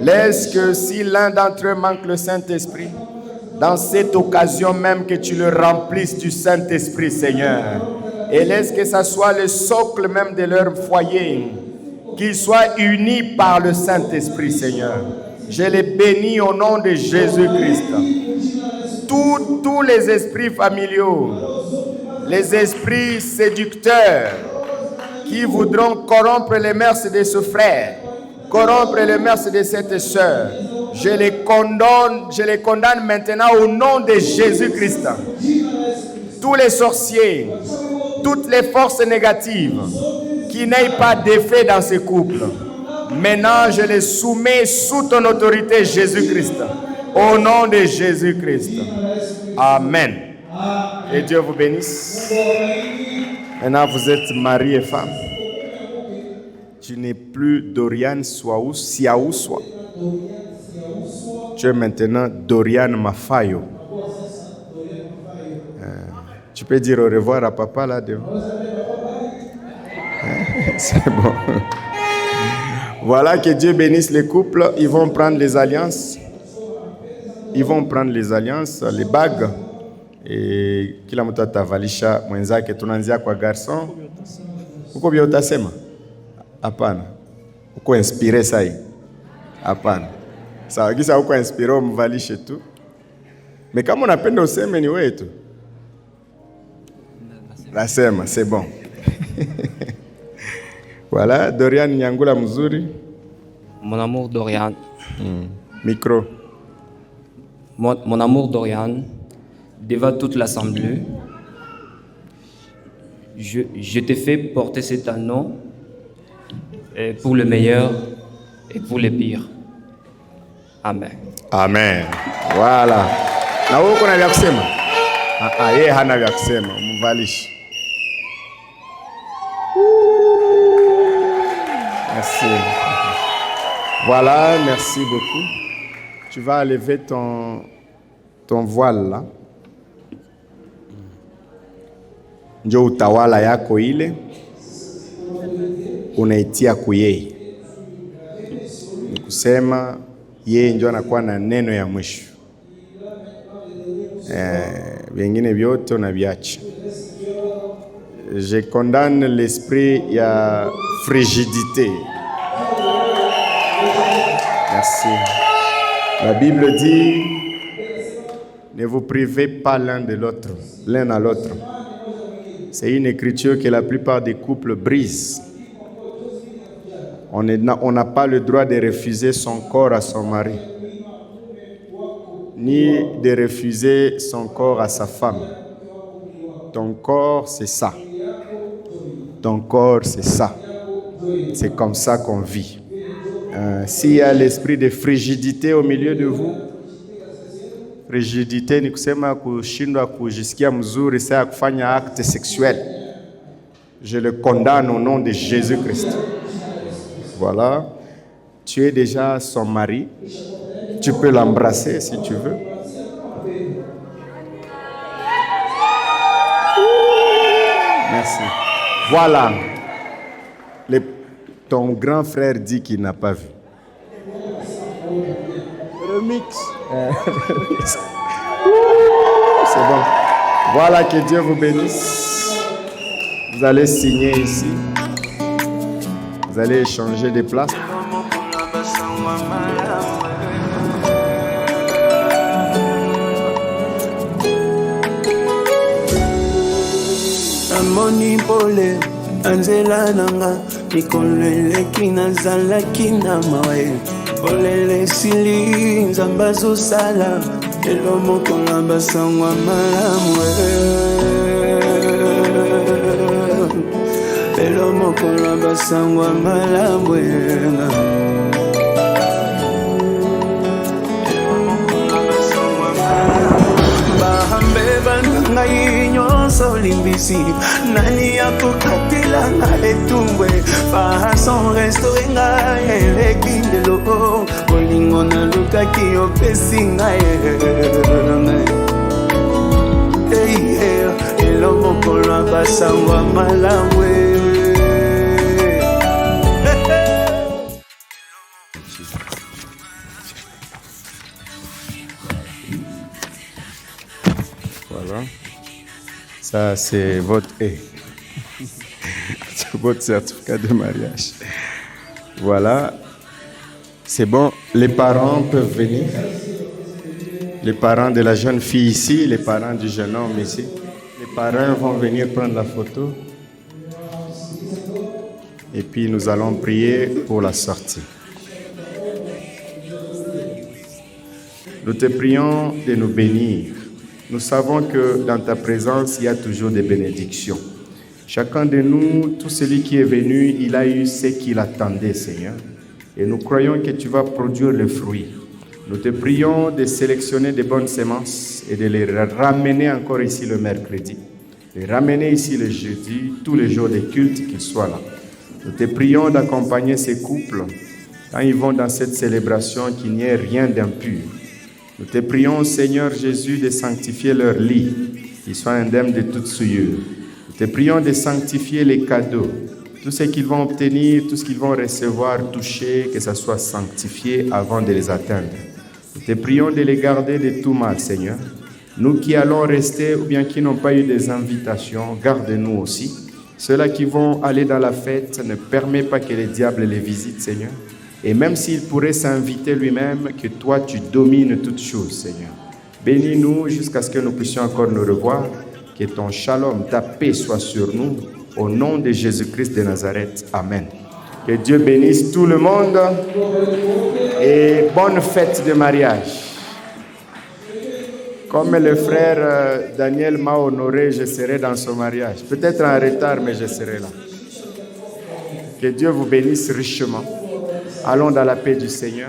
Laisse que si l'un d'entre eux manque le Saint-Esprit, dans cette occasion même que tu le remplisses du Saint-Esprit, Seigneur. Et laisse que ça soit le socle même de leur foyer, qu'ils soient unis par le Saint-Esprit, Seigneur. Je les bénis au nom de Jésus-Christ. Tous les esprits familiaux, les esprits séducteurs qui voudront corrompre les mœurs de ce frère, corrompre les mœurs de cette sœur, je les condamne maintenant au nom de Jésus-Christ. Tous les sorciers, toutes les forces négatives qui n'aient pas d'effet dans ce couple, maintenant je les soumets sous ton autorité, Jésus-Christ. Au nom de Jésus-Christ. Amen. Et Dieu vous bénisse. Maintenant vous êtes mari et femme. Tu n'es plus Dorian Siaouswa. Tu es maintenant Dorian Mafayo. Tu peux dire au revoir à papa là-dedans. C'est bon. Voilà, que Dieu bénisse les couples. Ils vont prendre les alliances. Ils vont prendre les alliances, les bagues. Et kila mtu atavalisha mwenzake. Tunaanzia kwa garçon. Uko bia utasema? Hapana. Uko inspiré sai? Hapana. Sawa, kisa uko inspiré umvalishe tu. Mais kama unapenda useme ni wewe tu. Nasema, c'est bon. Voilà, Dorian Nyangula mzuri. Mon amour Dorian. Micro. Mon amour Dorian, devant toute l'assemblée, je t'ai fait porter cet anneau pour le meilleur et pour le pire. Amen. Amen. Voilà. Na wewe kuna vya kusema? Yeye hana vya kusema, umvalishe. Merci. Voilà, merci beaucoup. Tu vas lever ton voile là. Njo utawala yako ile unaitia kuyeye. Ni kusema yeye ndio anakuwa na neno ya mwisho. Vingine vyote unaviacha. Je condamne l'esprit ya frigidité. Merci. La Bible dit, ne vous privez pas l'un à l'autre. C'est une écriture que la plupart des couples brisent. On n'a pas le droit de refuser son corps à son mari, ni de refuser son corps à sa femme. Ton corps, c'est ça. Ton corps, c'est ça. C'est comme ça qu'on vit. S'il y a l'esprit de frigidité au milieu de vous, frigidité ni kusema kushindwa kujisikia mzuri saa kufanya acte sexuel. Je le condamne au nom de Jésus-Christ. Voilà. Tu es déjà son mari. Tu peux l'embrasser si tu veux. Merci. Voilà. Ton grand frère dit qu'il n'a pas vu. Remix. C'est bon. Voilà, que Dieu vous bénisse. Vous allez signer ici. Vous allez échanger des places. Amoni pole anzela nanga nikolele kinazala kinamae olele sili nzambazo sala elomo kolamba sangwa malamu elomo kolamba sangwa malamu Limbisi nani akokatela na etumbwe façon restaurer ngai elekindelo olingo na lukaki opesi ngai elomo kolwa basangwa malamu. Voilà. Ça, c'est votre certificat de mariage. Voilà. C'est bon. Les parents peuvent venir. Les parents de la jeune fille ici, les parents du jeune homme ici. Les parents vont venir prendre la photo. Et puis nous allons prier pour la sortie. Nous te prions de nous bénir. Nous savons que dans ta présence, il y a toujours des bénédictions. Chacun de nous, tout celui qui est venu, il a eu ce qu'il attendait, Seigneur. Et nous croyons que tu vas produire le fruit. Nous te prions de sélectionner des bonnes semences et de les ramener encore ici le mercredi. Les ramener ici le jeudi, tous les jours des cultes, qu'ils soient là. Nous te prions d'accompagner ces couples quand ils vont dans cette célébration, qu'il n'y ait rien d'impur. Nous te prions, Seigneur Jésus, de sanctifier leur lit, qu'ils soient indemnes de toute souillure. Nous te prions de sanctifier les cadeaux, tout ce qu'ils vont obtenir, tout ce qu'ils vont recevoir, toucher, que ça soit sanctifié avant de les atteindre. Nous te prions de les garder de tout mal, Seigneur. Nous qui allons rester ou bien qui n'ont pas eu des invitations, garde-nous aussi. Ceux-là qui vont aller dans la fête, ne permets pas que les diables les visitent, Seigneur. Et même s'il pourrait s'inviter lui-même, que toi tu domines toutes choses, Seigneur. Bénis-nous jusqu'à ce que nous puissions encore nous revoir. Que ton shalom, ta paix soit sur nous. Au nom de Jésus-Christ de Nazareth. Amen. Que Dieu bénisse tout le monde. Et bonne fête de mariage. Comme le frère Daniel m'a honoré, je serai dans son mariage. Peut-être en retard, mais je serai là. Que Dieu vous bénisse richement. Allons dans la paix du Seigneur.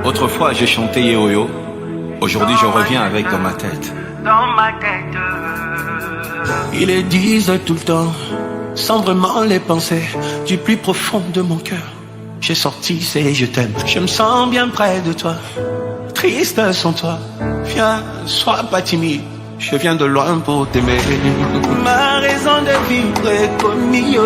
Autrefois j'ai chanté Yo-Yo, aujourd'hui je reviens avec dans ma tête. Dans ma tête. Ils le disent tout le temps, sans vraiment les penser, du plus profond de mon cœur. J'ai sorti ces je t'aime, je me sens bien près de toi, triste sans toi. Viens, sois pas timide, je viens de loin pour t'aimer. Ma raison de vivre est comme yo.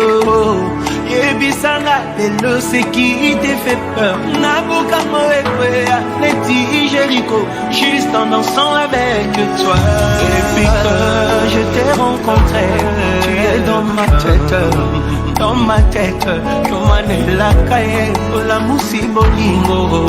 Et bisanga, le c'est qui te fait peur. Nabuka Moekwe, Neti Jericho, juste en dansant avec toi. Depuis que je t'ai rencontré, tu es dans ma tête. Dans ma tête, comme la caille, la moussi bolingo.